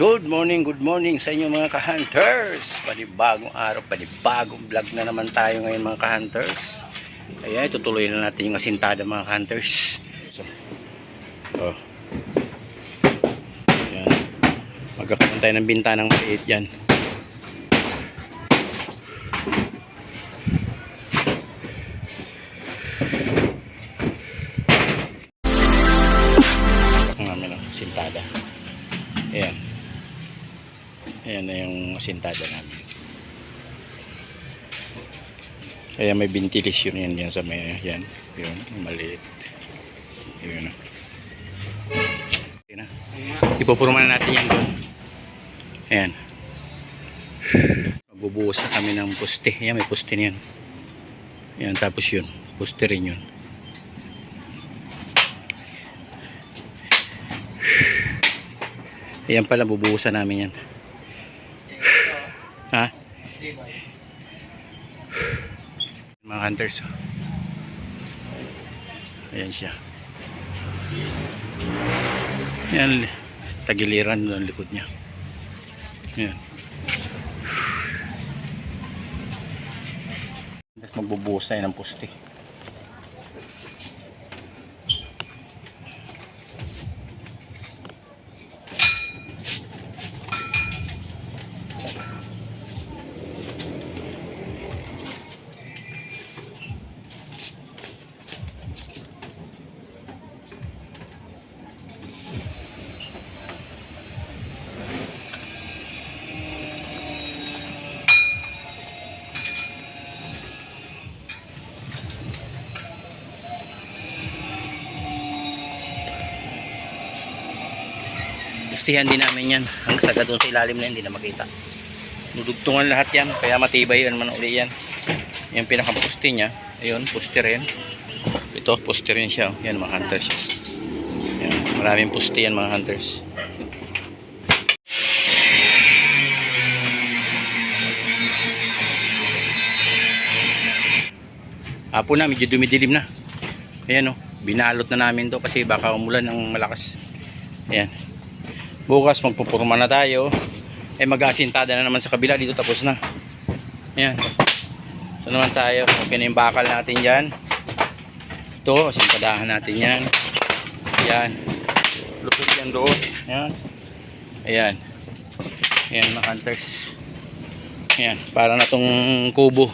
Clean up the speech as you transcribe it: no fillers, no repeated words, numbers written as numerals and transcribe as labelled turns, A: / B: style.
A: Good morning sa inyo mga ka-hunters. Panibagong araw, panibagong vlog na naman tayo ngayon mga ka-hunters. Ayan, tutuloy na natin yung asintada mga ka-hunters. Ayan. Magkakaroon tayo ng bintanang maliit yan. Ang namin ang asintada. Ayan. Ayan na yung asintada namin. Kaya may ventilasyon yan sa may, yan. Yun, maliit. Yun na. Ipupurma na natin yan doon. Ayan. Magbubuhos na kami ng poste. Ayan, may poste niyan. Ayan, tapos yun. Poste rin yun. Ayan pala, bubuhusan namin yan. Ha? Mga hunters. Ayan siya. Ayan, tagiliran doon ang likod niya. Ayan. Tapos magbubuhos tayo ng poste. Pustihan din namin yan hanggang sa doon sa ilalim na hindi na makita. Dudugtungan lahat yan kaya matibay yan man uli yan. Yung pinakapusti nya, ayun, pusti rin. Ito, pusti rin siya. Yan mga hunters. Yan, maraming pusti yan mga hunters. Hapon na, medyo dumidilim na. Ayan o, binalot na namin to kasi baka umulan ng malakas. Ayan. Bukas magpupurma na tayo. Mag-asintada na naman sa kabila. Dito tapos na. Ayan. Ito naman tayo. Okay na yung bakal natin dyan. Ito, asintadahan natin yan. Ayan. Lupit yan doon. Ayan. Ayan. Ayan mga hunters. Ayan. Para na itong kubo.